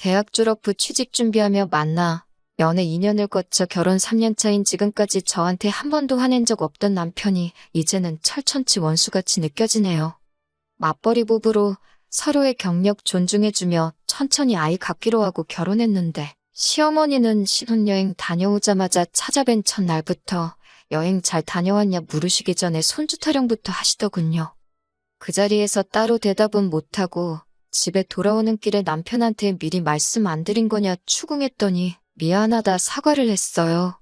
대학 졸업 후 취직 준비하며 만나 연애 2년을 거쳐 결혼 3년 차인 지금까지 저한테 한 번도 화낸 적 없던 남편이 이제는 철천치 원수같이 느껴지네요. 맞벌이 부부로 서로의 경력 존중해주며 천천히 아이 갖기로 하고 결혼했는데 시어머니는 신혼여행 다녀오자마자 찾아뵌 첫날부터 여행 잘 다녀왔냐 물으시기 전에 손주 타령부터 하시더군요. 그 자리에서 따로 대답은 못하고 집에 돌아오는 길에 남편한테 미리 말씀 안 드린 거냐 추궁했더니 미안하다 사과를 했어요.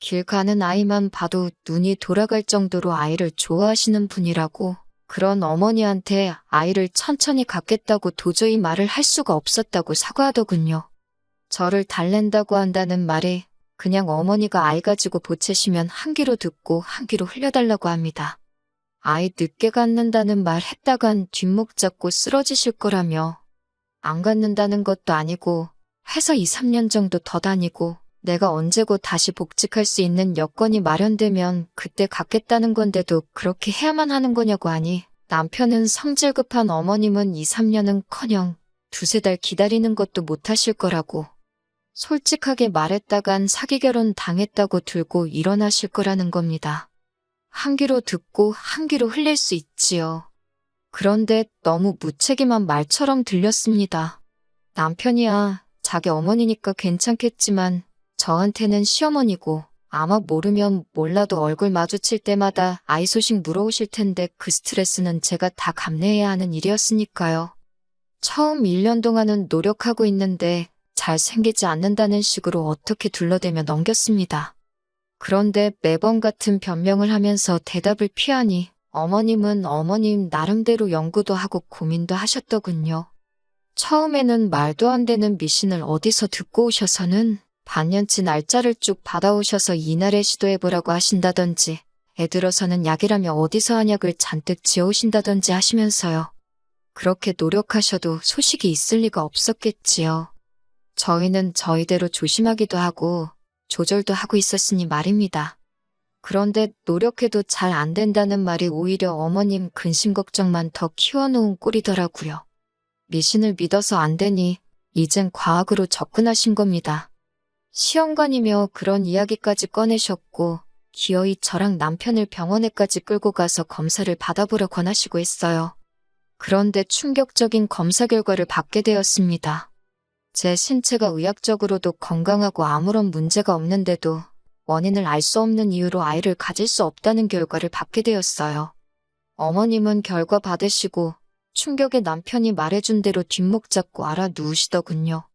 길 가는 아이만 봐도 눈이 돌아갈 정도로 아이를 좋아하시는 분이라고 그런 어머니한테 아이를 천천히 갖겠다고 도저히 말을 할 수가 없었다고 사과하더군요. 저를 달랜다고 한다는 말에 그냥 어머니가 아이 가지고 보채시면 한 귀로 듣고 한 귀로 흘려달라고 합니다. 아이 늦게 갖는다는 말 했다간 뒷목 잡고 쓰러지실 거라며 안 갖는다는 것도 아니고 회사 2, 3년 정도 더 다니고 내가 언제고 다시 복직할 수 있는 여건이 마련되면 그때 갖겠다는 건데도 그렇게 해야만 하는 거냐고 하니 남편은 성질 급한 어머님은 2, 3년은커녕 두세 달 기다리는 것도 못하실 거라고 솔직하게 말했다간 사기 결혼 당했다고 들고 일어나실 거라는 겁니다. 한 귀로 듣고 한 귀로 흘릴 수 있지요. 그런데 너무 무책임한 말처럼 들렸습니다. 남편이야 자기 어머니니까 괜찮겠지만 저한테는 시어머니고 아마 모르면 몰라도 얼굴 마주칠 때마다 아이 소식 물어오실 텐데 그 스트레스는 제가 다 감내해야 하는 일이었으니까요. 처음 1년 동안은 노력하고 있는데 잘생기지 않는다는 식으로 어떻게 둘러대며 넘겼습니다. 그런데 매번 같은 변명을 하면서 대답을 피하니 어머님은 어머님 나름대로 연구도 하고 고민도 하셨더군요. 처음에는 말도 안 되는 미신을 어디서 듣고 오셔서는 반년치 날짜를 쭉 받아오셔서 이날에 시도해보라고 하신다던지 애 들어서는 약이라며 어디서 한약을 잔뜩 지어오신다던지 하시면서요. 그렇게 노력하셔도 소식이 있을 리가 없었겠지요. 저희는 저희대로 조심하기도 하고 조절도 하고 있었으니 말입니다. 그런데 노력해도 잘 안 된다는 말이 오히려 어머님 근심 걱정만 더 키워놓은 꼴이더라고요. 미신을 믿어서 안 되니 이젠 과학으로 접근하신 겁니다. 시험관이며 그런 이야기까지 꺼내셨고 기어이 저랑 남편을 병원에까지 끌고 가서 검사를 받아보려 권하시고 했어요. 그런데 충격적인 검사 결과를 받게 되었습니다. 제 신체가 의학적으로도 건강하고 아무런 문제가 없는데도 원인을 알 수 없는 이유로 아이를 가질 수 없다는 결과를 받게 되었어요. 어머님은 결과 받으시고 충격에 남편이 말해준 대로 뒷목 잡고 알아 누우시더군요.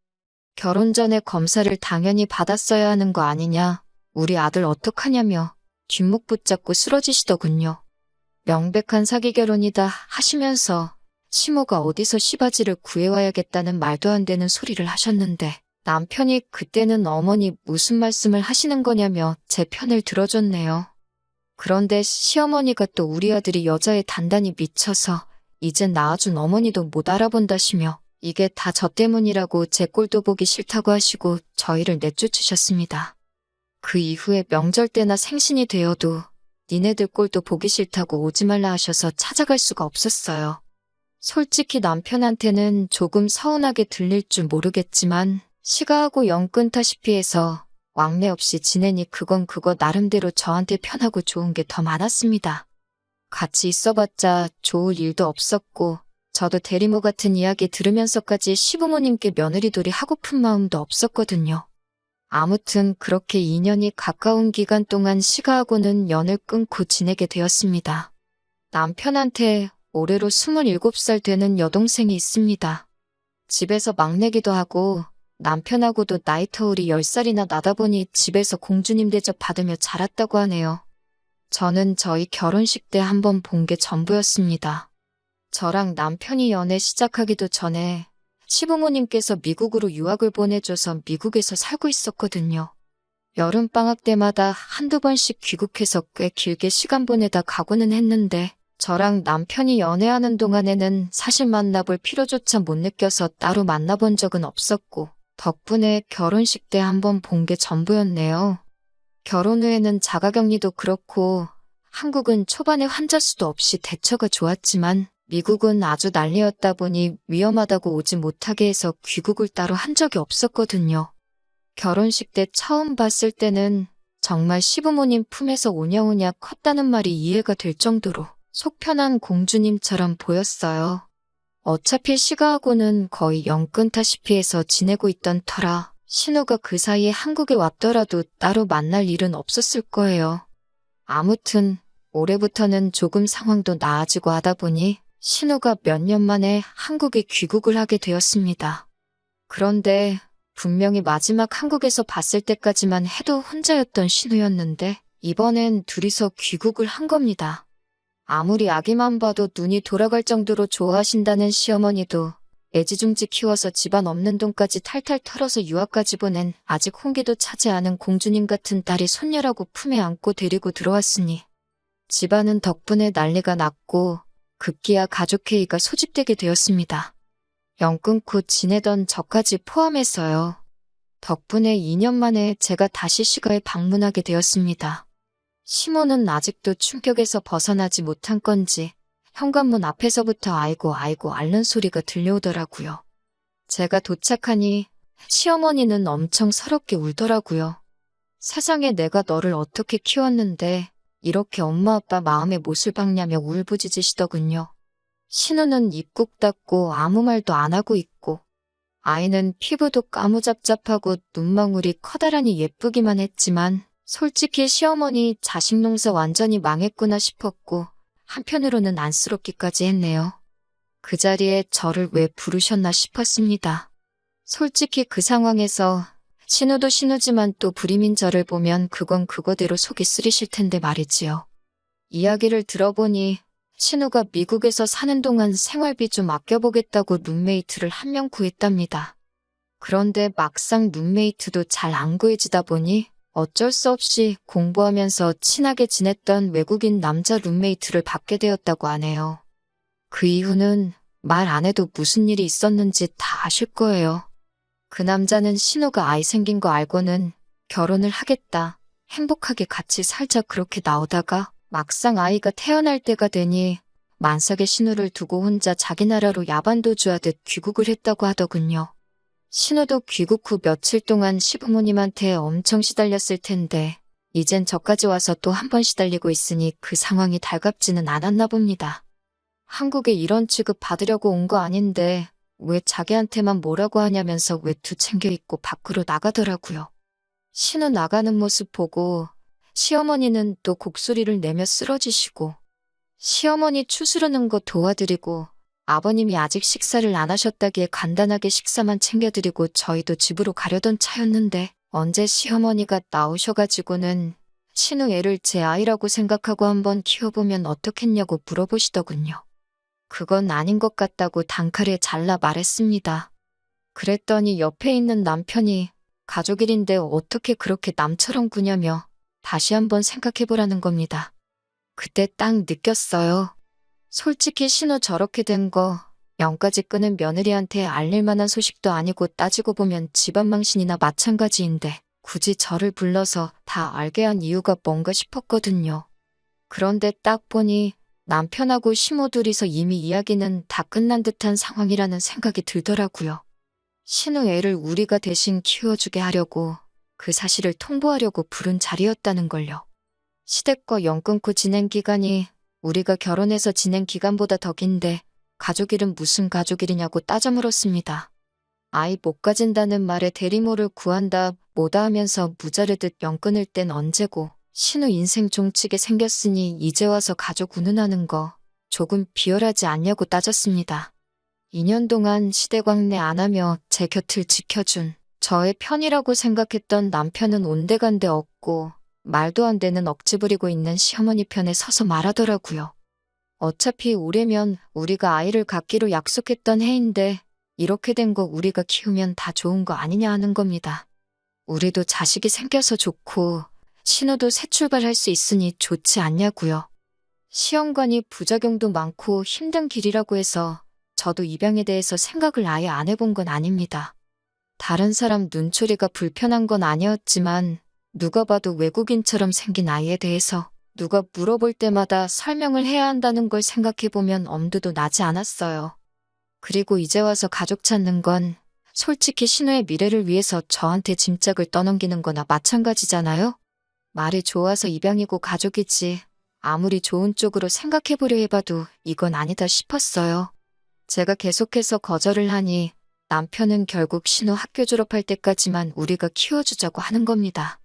결혼 전에 검사를 당연히 받았어야 하는 거 아니냐, 우리 아들 어떡하냐며 뒷목 붙잡고 쓰러지시더군요. 명백한 사기 결혼이다 하시면서 시모가 어디서 시바지를 구해와야겠다는 말도 안 되는 소리를 하셨는데 남편이 그때는 어머니 무슨 말씀을 하시는 거냐며 제 편을 들어줬네요. 그런데 시어머니가 또 우리 아들이 여자에 단단히 미쳐서 이젠 낳아준 어머니도 못 알아본다시며 이게 다 저 때문이라고 제 꼴도 보기 싫다고 하시고 저희를 내쫓으셨습니다. 그 이후에 명절 때나 생신이 되어도 니네들 꼴도 보기 싫다고 오지 말라 하셔서 찾아갈 수가 없었어요. 솔직히 남편한테는 조금 서운하게 들릴 줄 모르겠지만 시가하고 영 끊다시피 해서 왕래 없이 지내니 그건 그거 나름대로 저한테 편하고 좋은 게 더 많았습니다. 같이 있어봤자 좋을 일도 없었고 저도 대리모 같은 이야기 들으면서까지 시부모님께 며느리돌이 하고픈 마음도 없었거든요. 아무튼 그렇게 2년이 가까운 기간 동안 시가하고는 연을 끊고 지내게 되었습니다. 남편한테 올해로 27살 되는 여동생이 있습니다. 집에서 막내기도 하고 남편하고도 나이 터울이 10살이나 나다 보니 집에서 공주님 대접 받으며 자랐다고 하네요. 저는 저희 결혼식 때 한번 본 게 전부였습니다. 저랑 남편이 연애 시작하기도 전에 시부모님께서 미국으로 유학을 보내줘서 미국에서 살고 있었거든요. 여름방학 때마다 한두 번씩 귀국해서 꽤 길게 시간 보내다 가고는 했는데 저랑 남편이 연애하는 동안에는 사실 만나볼 필요조차 못 느껴서 따로 만나본 적은 없었고 덕분에 결혼식 때 한번 본 게 전부였네요. 결혼 후에는 자가격리도 그렇고 한국은 초반에 환자 수도 없이 대처가 좋았지만 미국은 아주 난리였다 보니 위험하다고 오지 못하게 해서 귀국을 따로 한 적이 없었거든요. 결혼식 때 처음 봤을 때는 정말 시부모님 품에서 오냐오냐 컸다는 말이 이해가 될 정도로 속 편한 공주님처럼 보였어요. 어차피 시가하고는 거의 영 끊다시피 해서 지내고 있던 터라 신우가 그 사이에 한국에 왔더라도 따로 만날 일은 없었을 거예요. 아무튼 올해부터는 조금 상황도 나아지고 하다 보니 신우가 몇 년 만에 한국에 귀국을 하게 되었습니다. 그런데 분명히 마지막 한국에서 봤을 때까지만 해도 혼자였던 신우였는데 이번엔 둘이서 귀국을 한 겁니다. 아무리 아기만 봐도 눈이 돌아갈 정도로 좋아하신다는 시어머니도 애지중지 키워서 집안 없는 돈까지 탈탈 털어서 유학까지 보낸 아직 홍기도 차지 않은 공주님 같은 딸이 손녀라고 품에 안고 데리고 들어왔으니 집안은 덕분에 난리가 났고 급기야 가족회의가 소집되게 되었습니다. 영 끊고 지내던 저까지 포함해서요. 덕분에 2년 만에 제가 다시 시가에 방문하게 되었습니다. 시모는 아직도 충격에서 벗어나지 못한 건지 현관문 앞에서부터 아이고 앓는 소리가 들려오더라고요. 제가 도착하니 시어머니는 엄청 서럽게 울더라고요. 세상에 내가 너를 어떻게 키웠는데 이렇게 엄마 아빠 마음에 못을 박냐며 울부짖으시더군요. 신우는 입 꾹 닫고 아무 말도 안 하고 있고 아이는 피부도 까무잡잡하고 눈망울이 커다란히 예쁘기만 했지만 솔직히 시어머니 자식 농사 완전히 망했구나 싶었고 한편으로는 안쓰럽기까지 했네요. 그 자리에 저를 왜 부르셨나 싶었습니다. 솔직히 그 상황에서 신우도 신우지만 또 불임인 저를 보면 그건 그거대로 속이 쓰리실 텐데 말이지요. 이야기를 들어보니 신우가 미국에서 사는 동안 생활비 좀 아껴보겠다고 룸메이트를 한 명 구했답니다. 그런데 막상 룸메이트도 잘 안 구해지다 보니 어쩔 수 없이 공부하면서 친하게 지냈던 외국인 남자 룸메이트를 받게 되었다고 하네요. 그 이후는 말 안 해도 무슨 일이 있었는지 다 아실 거예요. 그 남자는 신우가 아이 생긴 거 알고는 결혼을 하겠다, 행복하게 같이 살자 그렇게 나오다가 막상 아이가 태어날 때가 되니 만삭의 신우를 두고 혼자 자기 나라로 야반도주하듯 귀국을 했다고 하더군요. 신우도 귀국 후 며칠 동안 시부모님한테 엄청 시달렸을 텐데 이젠 저까지 와서 또 한 번 시달리고 있으니 그 상황이 달갑지는 않았나 봅니다. 한국에 이런 취급 받으려고 온 거 아닌데 왜 자기한테만 뭐라고 하냐면서 외투 챙겨 입고 밖으로 나가더라고요. 신우 나가는 모습 보고 시어머니는 또 곡소리를 내며 쓰러지시고 시어머니 추스르는 거 도와드리고 아버님이 아직 식사를 안 하셨다기에 간단하게 식사만 챙겨드리고 저희도 집으로 가려던 차였는데 언제 시어머니가 나오셔가지고는 신우 애를 제 아이라고 생각하고 한번 키워보면 어떻겠냐고 물어보시더군요. 그건 아닌 것 같다고 단칼에 잘라 말했습니다. 그랬더니 옆에 있는 남편이 가족 일인데 어떻게 그렇게 남처럼 구냐며 다시 한번 생각해보라는 겁니다. 그때 딱 느꼈어요. 솔직히 신우 저렇게 된 거 영까지 끄는 며느리한테 알릴 만한 소식도 아니고 따지고 보면 집안 망신이나 마찬가지인데 굳이 저를 불러서 다 알게 한 이유가 뭔가 싶었거든요. 그런데 딱 보니 남편하고 시모 둘이서 이미 이야기는 다 끝난 듯한 상황이라는 생각이 들더라고요. 신우 애를 우리가 대신 키워주게 하려고 그 사실을 통보하려고 부른 자리였다는 걸요. 시댁과 연 끊고 지낸 기간이 우리가 결혼해서 지낸 기간보다 더 긴데 가족일은 무슨 가족일이냐고 따져 물었습니다. 아이 못 가진다는 말에 대리모를 구한다 뭐다 하면서 무자르듯 연 끊을 땐 언제고 신우 인생 종치게 생겼으니 이제 와서 가족 운운하는 거 조금 비열하지 않냐고 따졌습니다. 2년 동안 시대광내 안 하며 제 곁을 지켜준 저의 편이라고 생각했던 남편은 온데간데 없고 말도 안 되는 억지 부리고 있는 시어머니 편에 서서 말하더라고요. 어차피 올해면 우리가 아이를 갖기로 약속했던 해인데 이렇게 된 거 우리가 키우면 다 좋은 거 아니냐 하는 겁니다. 우리도 자식이 생겨서 좋고 신우도 새 출발할 수 있으니 좋지 않냐고요. 시험관이 부작용도 많고 힘든 길이라고 해서 저도 입양에 대해서 생각을 아예 안 해본 건 아닙니다. 다른 사람 눈초리가 불편한 건 아니었지만 누가 봐도 외국인처럼 생긴 아이에 대해서 누가 물어볼 때마다 설명을 해야 한다는 걸 생각해보면 엄두도 나지 않았어요. 그리고 이제 와서 가족 찾는 건 솔직히 신우의 미래를 위해서 저한테 짐짝을 떠넘기는 거나 마찬가지잖아요? 말이 좋아서 입양이고 가족이지 아무리 좋은 쪽으로 생각해보려 해봐도 이건 아니다 싶었어요. 제가 계속해서 거절을 하니 남편은 결국 신우 학교 졸업할 때까지만 우리가 키워주자고 하는 겁니다.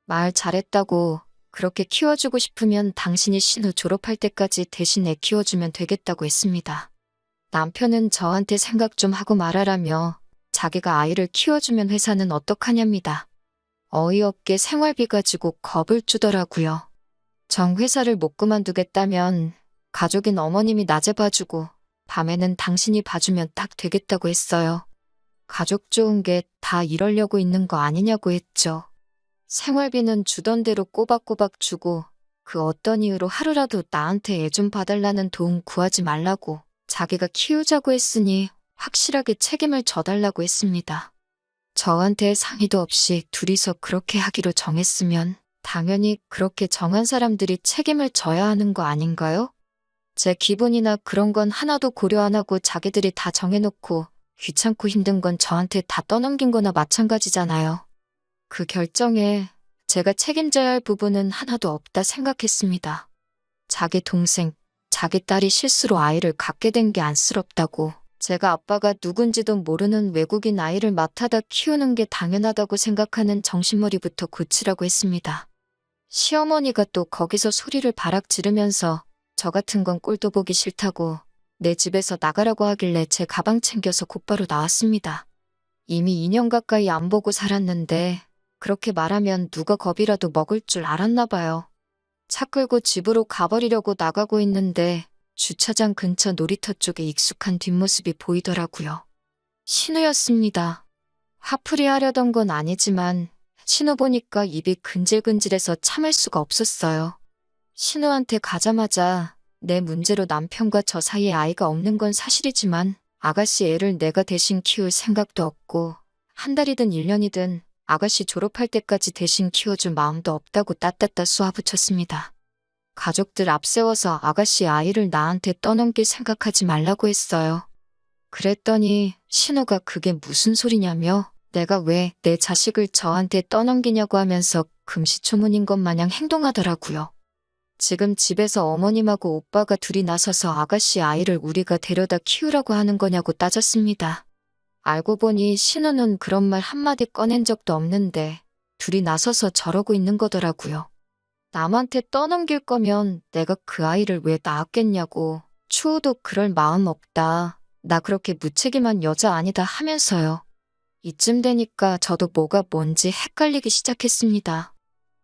말 잘했다고 그렇게 키워주고 싶으면 당신이 신우 졸업할 때까지 대신 애 키워주면 되겠다고 했습니다. 남편은 저한테 생각 좀 하고 말하라며 자기가 아이를 키워주면 회사는 어떡하냐입니다. 어이없게 생활비 가지고 겁을 주더라고요. 정 회사를 못 그만두겠다면 가족인 어머님이 낮에 봐주고 밤에는 당신이 봐주면 딱 되겠다고 했어요. 가족 좋은 게 다 이러려고 있는 거 아니냐고 했죠. 생활비는 주던 대로 꼬박꼬박 주고 그 어떤 이유로 하루라도 나한테 애 좀 봐달라는 도움 구하지 말라고 자기가 키우자고 했으니 확실하게 책임을 져달라고 했습니다. 저한테 상의도 없이 둘이서 그렇게 하기로 정했으면 당연히 그렇게 정한 사람들이 책임을 져야 하는 거 아닌가요? 제 기분이나 그런 건 하나도 고려 안 하고 자기들이 다 정해놓고 귀찮고 힘든 건 저한테 다 떠넘긴 거나 마찬가지잖아요. 그 결정에 제가 책임져야 할 부분은 하나도 없다 생각했습니다. 자기 동생, 자기 딸이 실수로 아이를 갖게 된 게 안쓰럽다고 제가 아빠가 누군지도 모르는 외국인 아이를 맡아다 키우는 게 당연하다고 생각하는 정신머리부터 고치라고 했습니다. 시어머니가 또 거기서 소리를 바락 지르면서 저 같은 건 꼴도 보기 싫다고 내 집에서 나가라고 하길래 제 가방 챙겨서 곧바로 나왔습니다. 이미 2년 가까이 안 보고 살았는데 그렇게 말하면 누가 겁이라도 먹을 줄 알았나 봐요. 차 끌고 집으로 가버리려고 나가고 있는데 주차장 근처 놀이터 쪽에 익숙한 뒷모습이 보이더라고요. 신우였습니다. 화풀이 하려던 건 아니지만 신우 보니까 입이 근질근질해서 참을 수가 없었어요. 신우한테 가자마자 내 문제로 남편과 저 사이에 아이가 없는 건 사실이지만 아가씨 애를 내가 대신 키울 생각도 없고 한 달이든 1년이든 아가씨 졸업할 때까지 대신 키워줄 마음도 없다고 따따따 쏘아붙였습니다. 가족들 앞세워서 아가씨 아이를 나한테 떠넘길 생각하지 말라고 했어요. 그랬더니 신우가 그게 무슨 소리냐며 내가 왜 내 자식을 저한테 떠넘기냐고 하면서 금시초문인 것 마냥 행동하더라고요. 지금 집에서 어머님하고 오빠가 둘이 나서서 아가씨 아이를 우리가 데려다 키우라고 하는 거냐고 따졌습니다. 알고 보니 신우는 그런 말 한마디 꺼낸 적도 없는데 둘이 나서서 저러고 있는 거더라고요. 남한테 떠넘길 거면 내가 그 아이를 왜 낳았겠냐고. 추호도 그럴 마음 없다. 나 그렇게 무책임한 여자 아니다 하면서요. 이쯤 되니까 저도 뭐가 뭔지 헷갈리기 시작했습니다.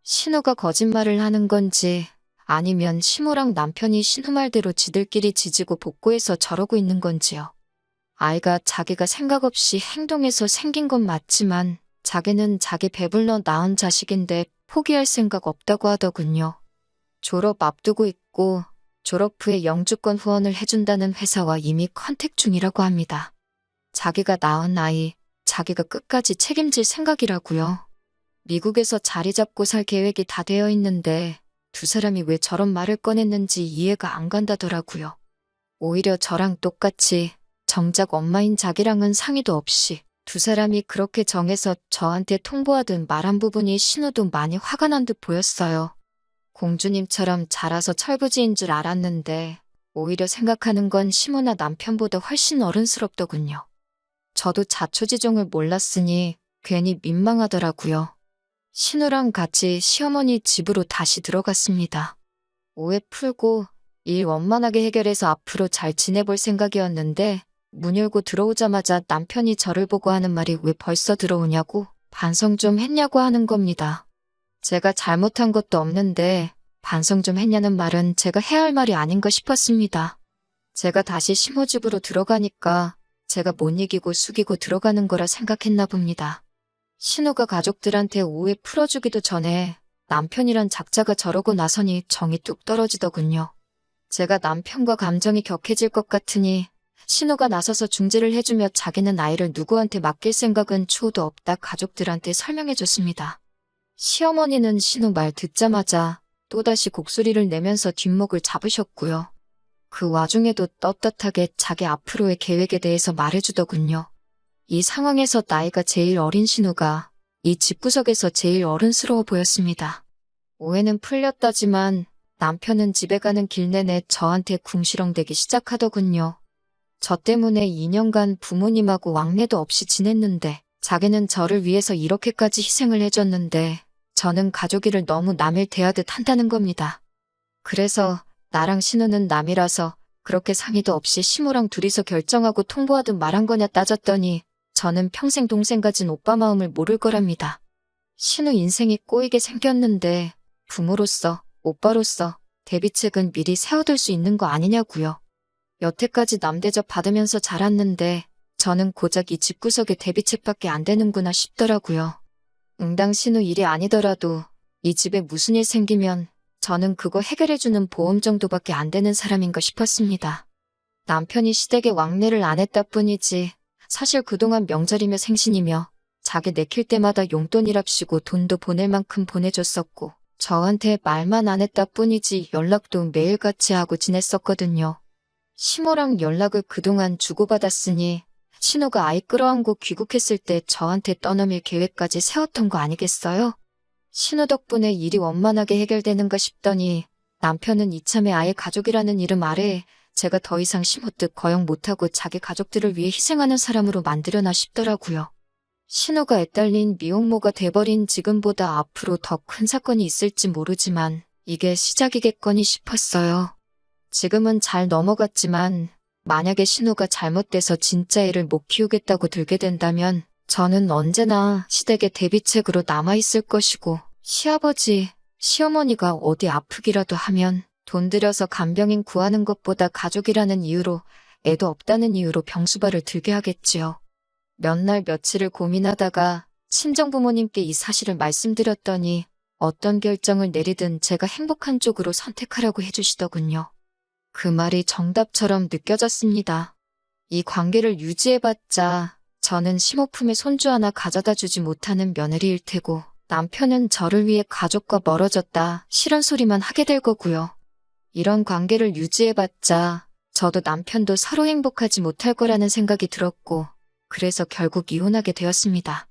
신우가 거짓말을 하는 건지 아니면 시모랑 남편이 신우 말대로 지들끼리 지지고 볶고해서 저러고 있는 건지요. 아이가 자기가 생각 없이 행동해서 생긴 건 맞지만 자기는 자기 배불러 낳은 자식인데 포기할 생각 없다고 하더군요. 졸업 앞두고 있고 졸업 후에 영주권 후원을 해준다는 회사와 이미 컨택 중이라고 합니다. 자기가 낳은 아이, 자기가 끝까지 책임질 생각이라고요. 미국에서 자리 잡고 살 계획이 다 되어 있는데 두 사람이 왜 저런 말을 꺼냈는지 이해가 안 간다더라고요. 오히려 저랑 똑같이 정작 엄마인 자기랑은 상의도 없이 두 사람이 그렇게 정해서 저한테 통보하듯 말한 부분이 신우도 많이 화가 난 듯 보였어요. 공주님처럼 자라서 철부지인 줄 알았는데 오히려 생각하는 건 시모나 남편보다 훨씬 어른스럽더군요. 저도 자초지종을 몰랐으니 괜히 민망하더라고요. 신우랑 같이 시어머니 집으로 다시 들어갔습니다. 오해 풀고 일 원만하게 해결해서 앞으로 잘 지내볼 생각이었는데 문 열고 들어오자마자 남편이 저를 보고 하는 말이 왜 벌써 들어오냐고 반성 좀 했냐고 하는 겁니다. 제가 잘못한 것도 없는데 반성 좀 했냐는 말은 제가 해야 할 말이 아닌가 싶었습니다. 제가 다시 시모 집으로 들어가니까 제가 못 이기고 숙이고 들어가는 거라 생각했나 봅니다. 신우가 가족들한테 오해 풀어주기도 전에 남편이란 작자가 저러고 나서니 정이 뚝 떨어지더군요. 제가 남편과 감정이 격해질 것 같으니 신우가 나서서 중재를 해주며 자기는 아이를 누구한테 맡길 생각은 추호도 없다 가족들한테 설명해줬습니다. 시어머니는 신우 말 듣자마자 또다시 곡소리를 내면서 뒷목을 잡으셨고요. 그 와중에도 떳떳하게 자기 앞으로의 계획에 대해서 말해주더군요. 이 상황에서 나이가 제일 어린 신우가 이 집구석에서 제일 어른스러워 보였습니다. 오해는 풀렸다지만 남편은 집에 가는 길 내내 저한테 궁시렁대기 시작하더군요. 저 때문에 2년간 부모님하고 왕래도 없이 지냈는데 자기는 저를 위해서 이렇게까지 희생을 해줬는데 저는 가족이를 너무 남일 대하듯 한다는 겁니다. 그래서 나랑 신우는 남이라서 그렇게 상의도 없이 시모랑 둘이서 결정하고 통보하듯 말한 거냐 따졌더니 저는 평생 동생 가진 오빠 마음을 모를 거랍니다. 신우 인생이 꼬이게 생겼는데 부모로서, 오빠로서 대비책은 미리 세워둘 수 있는 거 아니냐고요. 여태까지 남 대접 받으면서 자랐는데 저는 고작 이 집구석에 대비책밖에 안 되는구나 싶더라고요. 응당 신우 일이 아니더라도 이 집에 무슨 일 생기면 저는 그거 해결해주는 보험 정도밖에 안 되는 사람인가 싶었습니다. 남편이 시댁에 왕래를 안 했다 뿐이지 사실 그동안 명절이며 생신이며 자기 내킬 때마다 용돈이랍시고 돈도 보낼 만큼 보내줬었고 저한테 말만 안 했다 뿐이지 연락도 매일같이 하고 지냈었거든요. 시모랑 연락을 그동안 주고받았으니 신우가 아이 끌어안고 귀국했을 때 저한테 떠넘일 계획까지 세웠던 거 아니겠어요? 신우 덕분에 일이 원만하게 해결되는가 싶더니 남편은 이참에 아예 가족이라는 이름 아래에 제가 더 이상 심호뜻 거역 못하고 자기 가족들을 위해 희생하는 사람으로 만들려나 싶더라고요. 신우가 애딸린 미혼모가 돼버린 지금보다 앞으로 더 큰 사건이 있을지 모르지만 이게 시작이겠거니 싶었어요. 지금은 잘 넘어갔지만 만약에 신우가 잘못돼서 진짜 애를 못 키우겠다고 들게 된다면 저는 언제나 시댁의 대비책으로 남아있을 것이고 시아버지, 시어머니가 어디 아프기라도 하면 돈 들여서 간병인 구하는 것보다 가족이라는 이유로 애도 없다는 이유로 병수발을 들게 하겠지요. 몇 날 며칠을 고민하다가 친정부모님께 이 사실을 말씀드렸더니 어떤 결정을 내리든 제가 행복한 쪽으로 선택하라고 해주시더군요. 그 말이 정답처럼 느껴졌습니다. 이 관계를 유지해봤자 저는 심호품에 손주 하나 가져다 주지 못하는 며느리일 테고 남편은 저를 위해 가족과 멀어졌다 싫은 소리만 하게 될 거고요. 이런 관계를 유지해봤자 저도 남편도 서로 행복하지 못할 거라는 생각이 들었고 그래서 결국 이혼하게 되었습니다.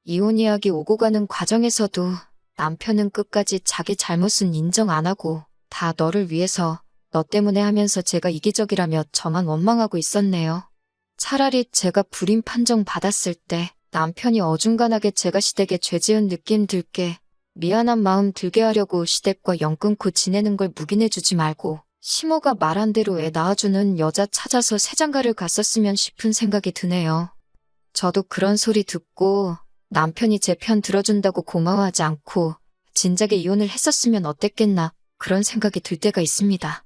이혼 이야기 오고 가는 과정에서도 남편은 끝까지 자기 잘못은 인정 안 하고 다 너를 위해서 너 때문에 하면서 제가 이기적이라며 저만 원망하고 있었네요. 차라리 제가 불임 판정 받았을 때 남편이 어중간하게 제가 시댁에 죄 지은 느낌 들게 미안한 마음 들게 하려고 시댁과 연 끊고 지내는 걸 묵인해주지 말고 시모가 말한 대로 애 낳아주는 여자 찾아서 새장가를 갔었으면 싶은 생각이 드네요. 저도 그런 소리 듣고 남편이 제 편 들어준다고 고마워하지 않고 진작에 이혼을 했었으면 어땠겠나 그런 생각이 들 때가 있습니다.